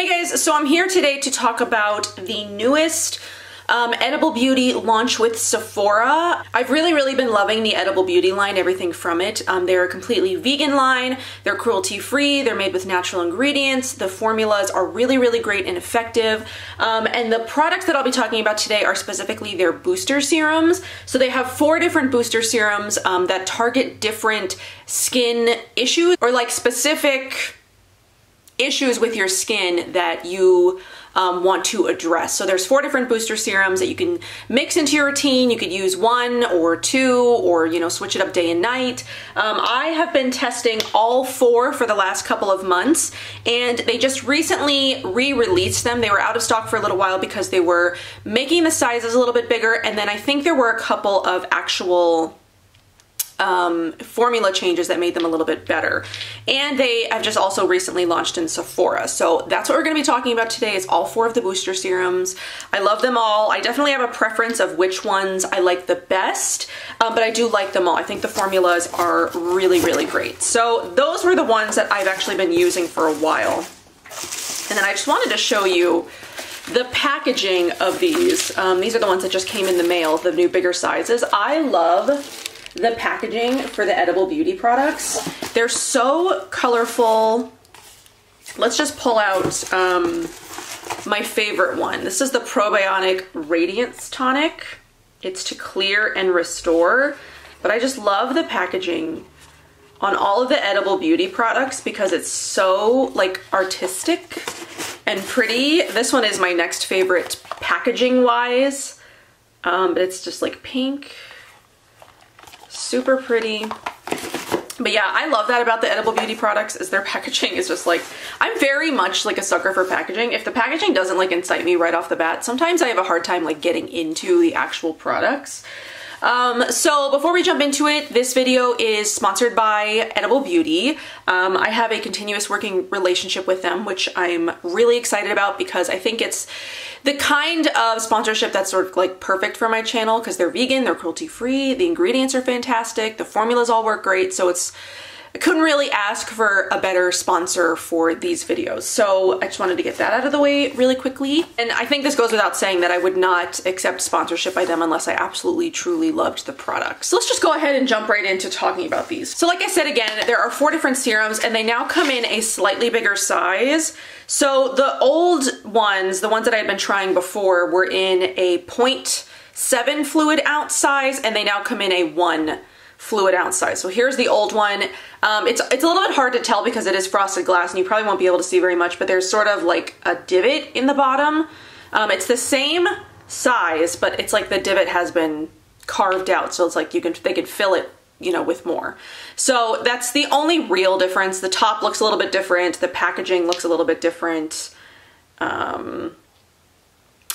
Hey guys, so I'm here today to talk about the newest Edible Beauty launch with Sephora. I've really been loving the Edible Beauty line, everything from it. They're a completely vegan line, they're cruelty free, they're made with natural ingredients, the formulas are really great and effective, and the products that I'll be talking about today are specifically their booster serums. So they have 4 different booster serums that target different skin issues or like specific issues with your skin that you want to address. So there's 4 different booster serums that you can mix into your routine. You could use 1 or 2 or, you know, switch it up day and night. I have been testing all 4 for the last couple of months, and they just recently re-released them. They were out of stock for a little while because they were making the sizes a little bit bigger, and then I think there were a couple of actual formula changes that made them a little bit better. And they have just also recently launched in Sephora. So that's what we're going to be talking about today, is all 4 of the booster serums. I love them all. I definitely have a preference of which ones I like the best, but I do like them all. I think the formulas are really great. So those were the ones that I've actually been using for a while. And then I just wanted to show you the packaging of these. These are the ones that just came in the mail, the new bigger sizes. I love the packaging for the Edible Beauty products. They're so colorful. Let's just pull out my favorite one. This is the Probiotic Radiance Tonic. It's to clear and restore, but I just love the packaging on all of the Edible Beauty products because it's so like artistic and pretty. This one is my next favorite packaging wise, but it's just like pink. Super pretty. But yeah, I love that about the Edible Beauty products, is their packaging is just like, I'm very much like a sucker for packaging. If the packaging doesn't like incite me right off the bat, sometimes I have a hard time like getting into the actual products. So before we jump into it, this video is sponsored by Edible Beauty. I have a continuous working relationship with them, which I'm really excited about because I think it's the kind of sponsorship that's sort of like perfect for my channel because they're vegan, they're cruelty free, the ingredients are fantastic, the formulas all work great, so I couldn't really ask for a better sponsor for these videos. So I just wanted to get that out of the way really quickly. And I think this goes without saying that I would not accept sponsorship by them unless I absolutely truly loved the product. So let's just go ahead and jump right into talking about these. So like I said again, there are 4 different serums and they now come in a slightly bigger size. So the old ones, the ones that I had been trying before, were in a 0.7 fluid ounce size, and they now come in a 1 fluid ounce size. So here's the old one. It's a little bit hard to tell because it is frosted glass and you probably won't be able to see very much, but there's sort of like a divot in the bottom. It's the same size, but it's like the divot has been carved out, so it's like they could fill it, you know, with more. So that's the only real difference. The top looks a little bit different, the packaging looks a little bit different.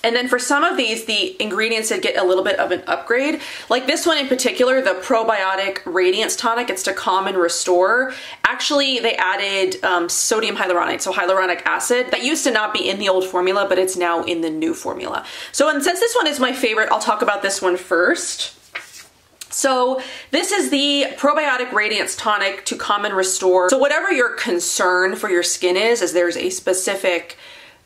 And then for some of these, the ingredients did get a little bit of an upgrade. Like this one in particular, the Probiotic Radiance Tonic, it's to calm and restore. Actually, they added sodium hyaluronate, so hyaluronic acid. That used to not be in the old formula, but it's now in the new formula. So, and since this one is my favorite, I'll talk about this one first. So this is the Probiotic Radiance Tonic to calm and restore. So whatever your concern for your skin is there's a specific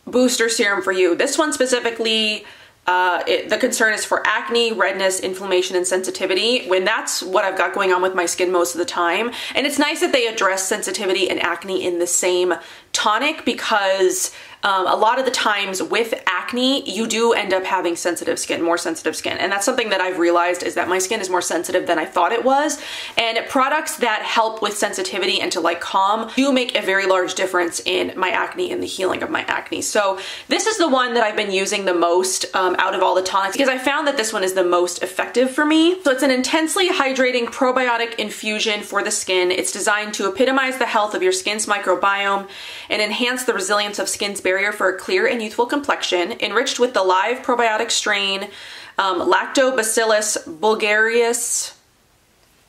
booster serum for you. This one specifically, the concern is for acne, redness, inflammation, and sensitivity, when that's what I've got going on with my skin most of the time. And it's nice that they address sensitivity and acne in the same tonic because a lot of the times with acne, you do end up having sensitive skin, more sensitive skin. And that's something that I've realized, is that my skin is more sensitive than I thought it was. And products that help with sensitivity and to like calm do make a very large difference in my acne and the healing of my acne. So this is the one that I've been using the most out of all the tonics because I found that this one is the most effective for me. So it's an intensely hydrating probiotic infusion for the skin. It's designed to epitomize the health of your skin's microbiome and enhance the resilience of skin's barrier for a clear and youthful complexion. Enriched with the live probiotic strain Lactobacillus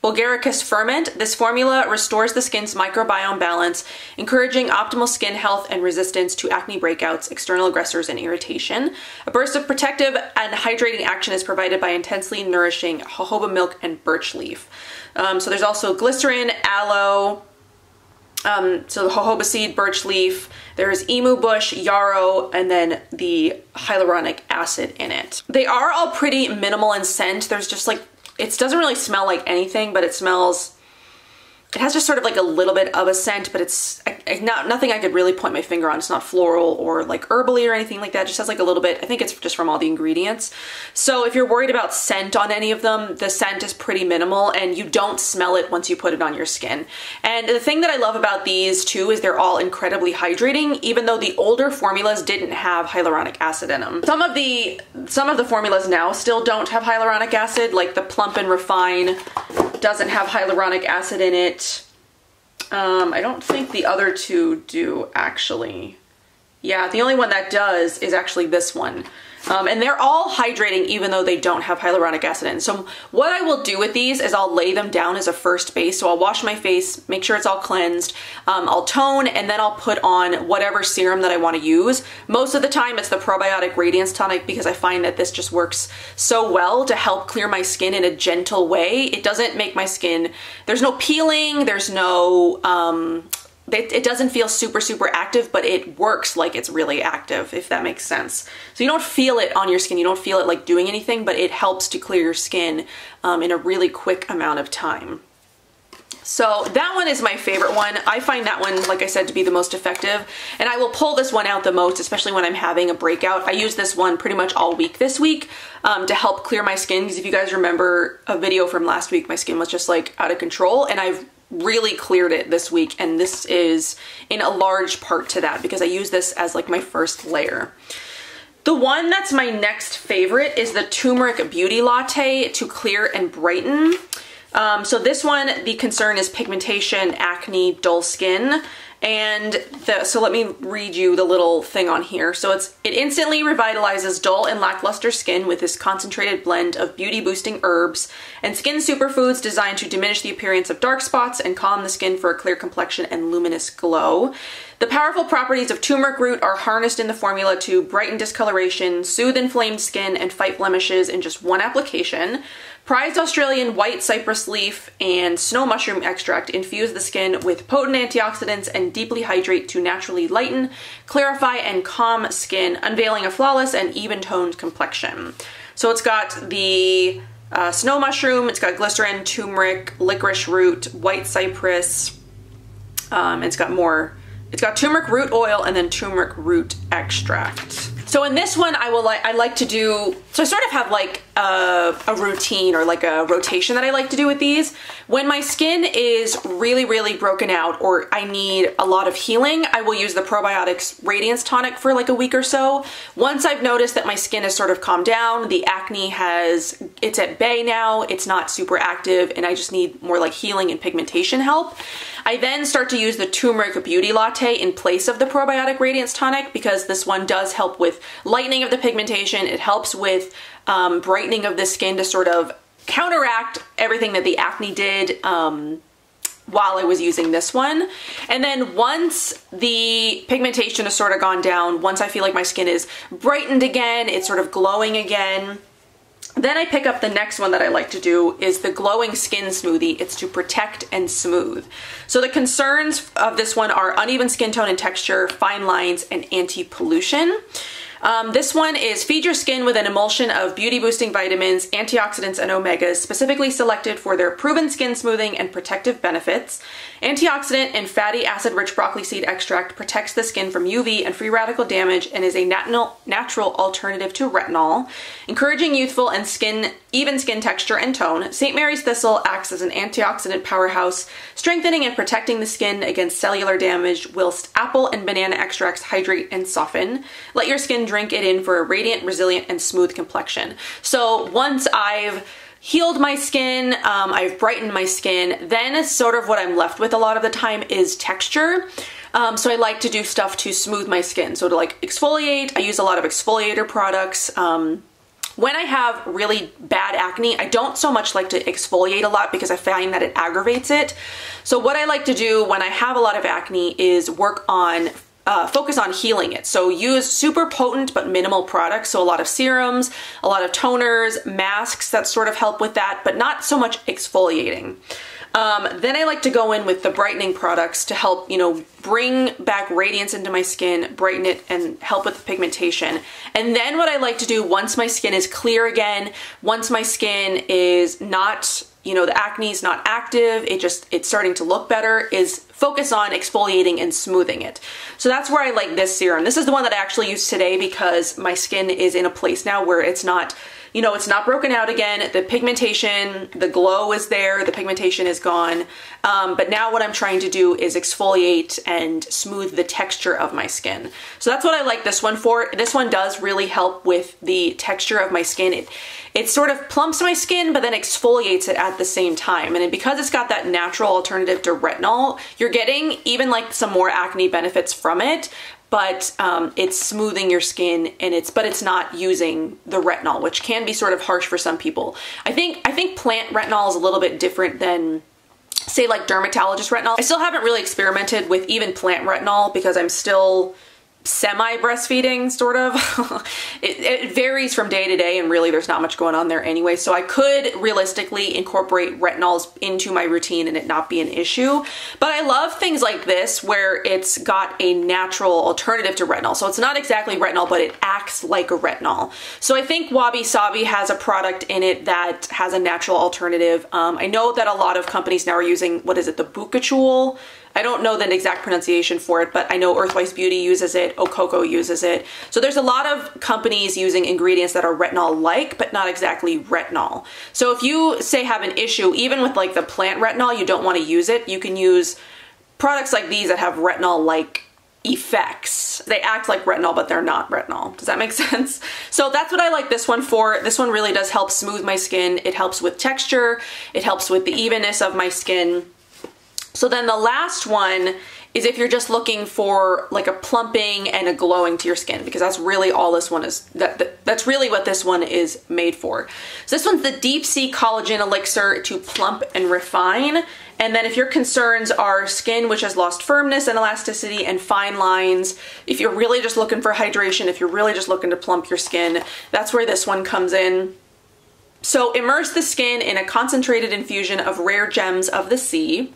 bulgaricus ferment, this formula restores the skin's microbiome balance, encouraging optimal skin health and resistance to acne breakouts, external aggressors, and irritation. A burst of protective and hydrating action is provided by intensely nourishing jojoba milk and birch leaf. So there's also glycerin, aloe, So the jojoba seed, birch leaf, there's emu bush, yarrow, and then the hyaluronic acid in it. They are all pretty minimal in scent. There's just like, it doesn't really smell like anything, but it has just sort of like a little bit of a scent, but it's nothing I could really point my finger on. It's not floral or like herbally or anything like that. It just has like a little bit. I think it's just from all the ingredients. So if you're worried about scent on any of them, the scent is pretty minimal and you don't smell it once you put it on your skin. And the thing that I love about these too is they're all incredibly hydrating, even though the older formulas didn't have hyaluronic acid in them. Some of the formulas now still don't have hyaluronic acid, like the Plump and Refine doesn't have hyaluronic acid in it. I don't think the other two do, actually. Yeah, the only one that does is actually this one. And they're all hydrating even though they don't have hyaluronic acid in. So what I will do with these is I'll lay them down as a first base. So I'll wash my face, make sure it's all cleansed. I'll tone, and then I'll put on whatever serum that I want to use. Most of the time it's the Probiotic Radiance Tonic because I find that this just works so well to help clear my skin in a gentle way. It doesn't make my skin, there's no peeling, there's no, it doesn't feel super, super active, but it works like it's really active, if that makes sense. So you don't feel it on your skin, you don't feel it like doing anything, but it helps to clear your skin in a really quick amount of time. So that one is my favorite one. I find that one, like I said, to be the most effective, and I will pull this one out the most, especially when I'm having a breakout. I use this one pretty much all week this week to help clear my skin, because if you guys remember a video from last week, my skin was just like out of control, and I've really cleared it this week, and this is in a large part to that because I use this as like my first layer. The one that's my next favorite is the Tumeric Beauty Latte to clear and brighten. So this one, the concern is pigmentation, acne, dull skin. And so let me read you the little thing on here. So it instantly revitalizes dull and lackluster skin with this concentrated blend of beauty boosting herbs and skin superfoods designed to diminish the appearance of dark spots and calm the skin for a clear complexion and luminous glow. The powerful properties of turmeric root are harnessed in the formula to brighten discoloration, soothe inflamed skin, and fight blemishes in just one application. Prized Australian white cypress leaf and snow mushroom extract infuse the skin with potent antioxidants and deeply hydrate to naturally lighten, clarify, and calm skin, unveiling a flawless and even-toned complexion. So it's got the snow mushroom, it's got glycerin, turmeric, licorice root, white cypress, it's got turmeric root oil and then turmeric root extract. So in this one, I like to do, so I sort of have like a routine or like a rotation that I like to do with these. When my skin is really, really broken out or I need a lot of healing, I will use the Probiotics Radiance Tonic for like a week or so. Once I've noticed that my skin has sort of calmed down, the acne it's at bay now, it's not super active, and I just need more like healing and pigmentation help, I then start to use the Tumeric Beauty Latte in place of the Probiotic Radiance Tonic because this one does help with lightening of the pigmentation. It helps with brightening of the skin to sort of counteract everything that the acne did while I was using this one. And then once the pigmentation has sort of gone down, once I feel like my skin is brightened again, it's sort of glowing again, then I pick up the next one that I like to do is the Glowing Skin Smoothie. It's to protect and smooth. So the concerns of this one are uneven skin tone and texture, fine lines, and anti-pollution. This one is feed your skin with an emulsion of beauty boosting vitamins, antioxidants, and omegas specifically selected for their proven skin smoothing and protective benefits. Antioxidant and fatty acid rich broccoli seed extract protects the skin from UV and free radical damage and is a natural alternative to retinol. Encouraging youthful and even skin texture and tone, St. Mary's Thistle acts as an antioxidant powerhouse, strengthening and protecting the skin against cellular damage, whilst apple and banana extracts hydrate and soften. Let your skin drink it in for a radiant, resilient, and smooth complexion. So once I've healed my skin, I've brightened my skin, then sort of what I'm left with a lot of the time is texture. So I like to do stuff to smooth my skin. So to like exfoliate, I use a lot of exfoliator products. When I have really bad acne, I don't so much like to exfoliate a lot because I find that it aggravates it. So what I like to do when I have a lot of acne is focus on healing it. So use super potent but minimal products. So a lot of serums, a lot of toners, masks that sort of help with that, but not so much exfoliating. Then I like to go in with the brightening products to help, you know, bring back radiance into my skin, brighten it, and help with the pigmentation. And then what I like to do once my skin is clear again, once my skin is not, you know, the acne is not active, it's starting to look better, is focus on exfoliating and smoothing it. So that's where I like this serum. This is the one that I actually use today because my skin is in a place now where it's not, you know, it's not broken out again. The pigmentation, the glow is there, the pigmentation is gone. But now what I'm trying to do is exfoliate and smooth the texture of my skin. So that's what I like this one for. This one does really help with the texture of my skin. It sort of plumps my skin, but then exfoliates it at the same time. And because it's got that natural alternative to retinol, you're getting even like some more acne benefits from it, but it's smoothing your skin, and but it's not using the retinol, which can be sort of harsh for some people. I think plant retinol is a little bit different than, say, like dermatologist retinol. I still haven't really experimented with even plant retinol because I'm still semi-breastfeeding, sort of. It varies from day to day, and really there's not much going on there anyway, so I could realistically incorporate retinols into my routine and it not be an issue. But I love things like this where it's got a natural alternative to retinol. So it's not exactly retinol, but it acts like a retinol. So I think Wabi Sabi has a product in it that has a natural alternative. I know that a lot of companies now are using, what is it, the Bucachul? I don't know the exact pronunciation for it, but I know Earthwise Beauty uses it, Okoko uses it. So there's a lot of companies using ingredients that are retinol-like, but not exactly retinol. So if you, say, have an issue, even with like the plant retinol, you don't want to use it, you can use products like these that have retinol-like effects. They act like retinol, but they're not retinol. Does that make sense? So that's what I like this one for. This one really does help smooth my skin. It helps with texture. It helps with the evenness of my skin. So then the last one is if you're just looking for like a plumping and a glowing to your skin, because that's really all this one is, that's really what this one is made for. So this one's the Deep Sea Collagen Elixir to plump and refine. And then if your concerns are skin which has lost firmness and elasticity and fine lines, if you're really just looking for hydration, if you're really just looking to plump your skin, that's where this one comes in. So immerse the skin in a concentrated infusion of rare gems of the sea.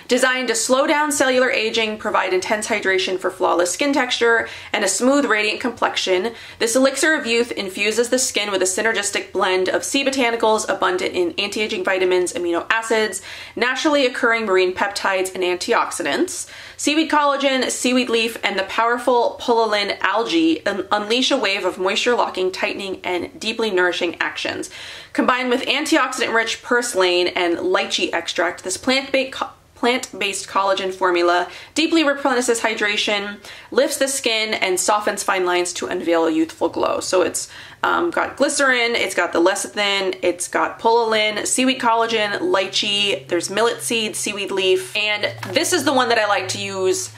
Designed to slow down cellular aging, provide intense hydration for flawless skin texture, and a smooth, radiant complexion, this elixir of youth infuses the skin with a synergistic blend of sea botanicals abundant in anti-aging vitamins, amino acids, naturally occurring marine peptides, and antioxidants. Seaweed collagen, seaweed leaf, and the powerful pullulin algae unleash a wave of moisture-locking, tightening, and deeply nourishing actions. Combined with antioxidant-rich purslane and lychee extract, this plant-based collagen formula deeply replenishes hydration, lifts the skin, and softens fine lines to unveil a youthful glow. So it's got glycerin, it's got the lecithin, it's got pullulin, seaweed collagen, lychee, there's millet seed, seaweed leaf, and this is the one that I like to use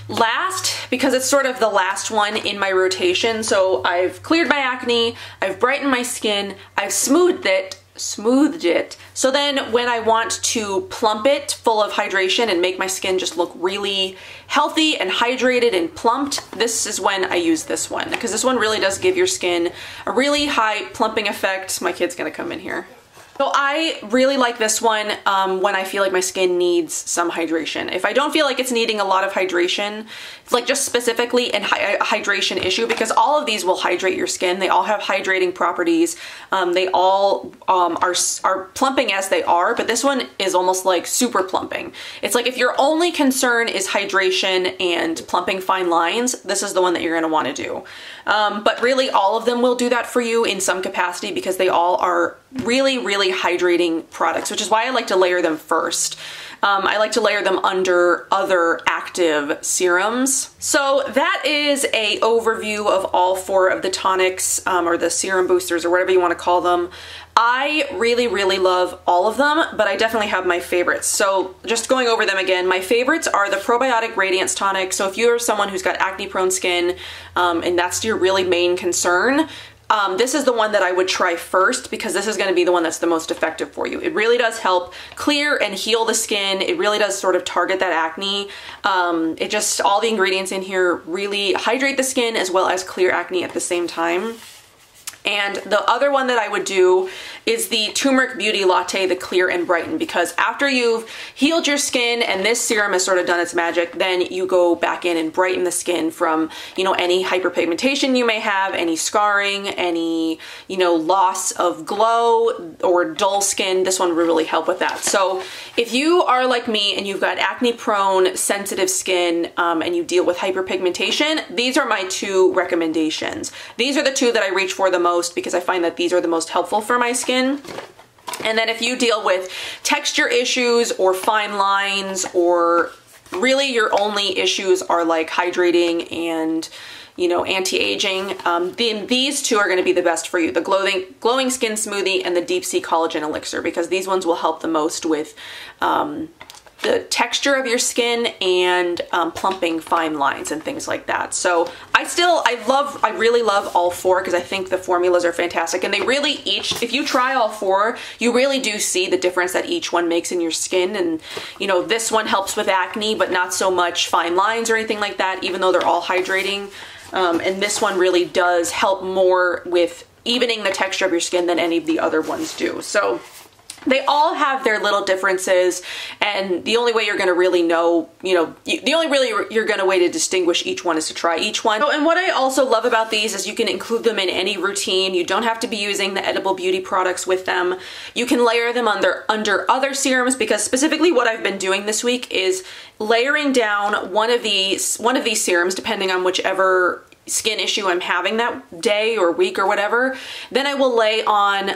last because it's sort of the last one in my rotation. So I've cleared my acne, I've brightened my skin, I've smoothed it. So then when I want to plump it full of hydration and make my skin just look really healthy and hydrated and plumped, this is when I use this one, because this one really does give your skin a really high plumping effect. My kid's gonna come in here. So I really like this one when I feel like my skin needs some hydration. If I don't feel like it's needing a lot of hydration, like just specifically a hydration issue, because all of these will hydrate your skin. They all have hydrating properties. They all are plumping as they are, but this one is almost like super plumping. It's like if your only concern is hydration and plumping fine lines, this is the one that you're gonna wanna do. But really all of them will do that for you in some capacity because they all are really, really hydrating products, which is why I like to layer them first. I like to layer them under other active serums. So that is a overview of all 4 of the tonics or the serum boosters or whatever you want to call them. I really, really love all of them, but I definitely have my favorites. So just going over them again, my favorites are the Probiotic Radiance Tonic. So if you're someone who's got acne prone skin and that's your really main concern, this is the one that I would try first because this is going to be the one that's the most effective for you. It really does help clear and heal the skin. It really does sort of target that acne. It just, all the ingredients in here really hydrate the skin as well as clear acne at the same time. And the other one that I would do is the Turmeric Beauty Latte, the Clear and Brighten, because after you've healed your skin and this serum has sort of done its magic, then you go back in and brighten the skin from, you know, any hyperpigmentation you may have, any scarring, any, you know, loss of glow or dull skin. This one will really help with that. So if you are like me and you've got acne prone, sensitive skin, and you deal with hyperpigmentation, these are my two recommendations. These are the two that I reach for the most because I find that these are the most helpful for my skin. And then if you deal with texture issues or fine lines, or really your only issues are like hydrating and, you know, anti-aging, then these two are going to be the best for you. The glowing skin smoothie and the deep sea collagen elixir, because these ones will help the most with the texture of your skin and plumping fine lines and things like that. So I really love all four because I think the formulas are fantastic, and they really each, if you try all four, you really do see the difference that each one makes in your skin. And you know, this one helps with acne, but not so much fine lines or anything like that, even though they're all hydrating. And this one really does help more with evening the texture of your skin than any of the other ones do. So they all have their little differences, and the only way you're going to really know, you know, the only really you're going to way to distinguish each one is to try each one. So, and what I also love about these is you can include them in any routine. You don't have to be using the edible beauty products with them. You can layer them under other serums, because specifically what I've been doing this week is layering down one of these serums, depending on whichever skin issue I'm having that day or week or whatever. Then I will lay on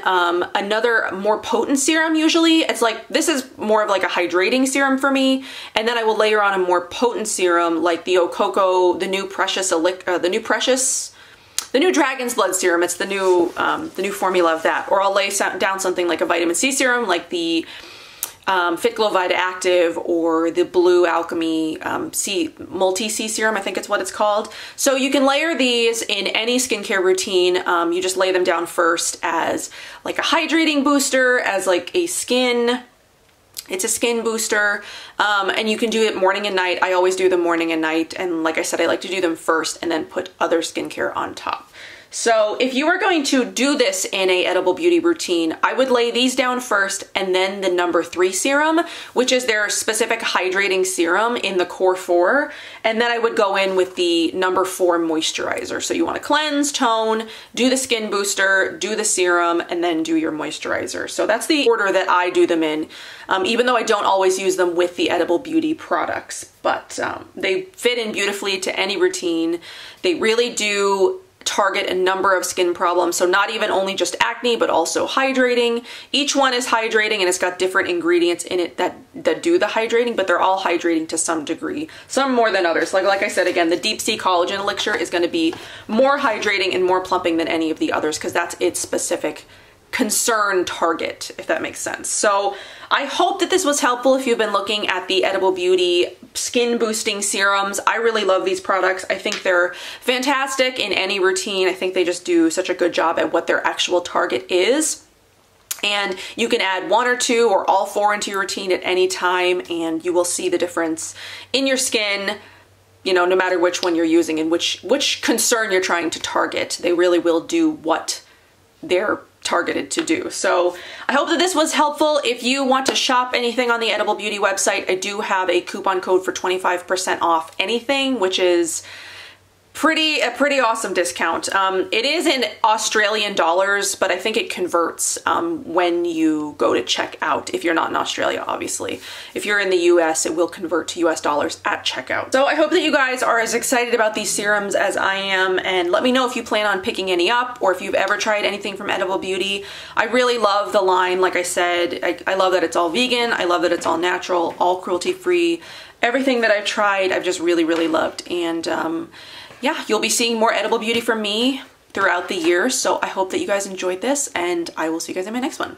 another more potent serum. Usually it's like, this is more of like a hydrating serum for me, and then I will layer on a more potent serum like the Ococo, the new Dragon's Blood serum. It's the new formula of that. Or I'll lay down something like a vitamin C serum, like the Fit Glow Vita Active, or the Blue Alchemy Multi-C Serum, I think it's what it's called. So you can layer these in any skincare routine. You just lay them down first as like a hydrating booster, as like a skin booster, and you can do it morning and night. I always do them morning and night, and like I said, I like to do them first and then put other skincare on top. So if you were going to do this in a edible beauty routine, I would lay these down first, and then the number 3 serum, which is their specific hydrating serum in the core 4. And then I would go in with the number 4 moisturizer. So you want to cleanse, tone, do the skin booster, do the serum, and then do your moisturizer. So that's the order that I do them in, even though I don't always use them with the edible beauty products. But they fit in beautifully to any routine. They really do target a number of skin problems, so not even only just acne, but also hydrating. Each one is hydrating, and it's got different ingredients in it that do the hydrating, but they're all hydrating to some degree, some more than others. Like I said, again, the Deep Sea Collagen Elixir is going to be more hydrating and more plumping than any of the others, because that's its specific concern target, if that makes sense. So I hope that this was helpful if you've been looking at the edible beauty skin boosting serums. I really love these products. I think they're fantastic in any routine. I think they just do such a good job at what their actual target is. And you can add 1 or 2 or all 4 into your routine at any time, and you will see the difference in your skin, you know, no matter which one you're using and which concern you're trying to target. They really will do what they're targeted to do. So I hope that this was helpful. If you want to shop anything on the Edible Beauty website, I do have a coupon code for 25% off anything, which is a pretty awesome discount. It is in Australian dollars, but I think it converts when you go to check out, if you're not in Australia, obviously. If you're in the US, it will convert to US dollars at checkout. So I hope that you guys are as excited about these serums as I am, and let me know if you plan on picking any up, or if you've ever tried anything from Edible Beauty. I really love the line. Like I said, I love that it's all vegan. I love that it's all natural, all cruelty-free. Everything that I've tried, I've just really, really loved. And yeah, you'll be seeing more Edible Beauty from me throughout the year. So I hope that you guys enjoyed this, and I will see you guys in my next one.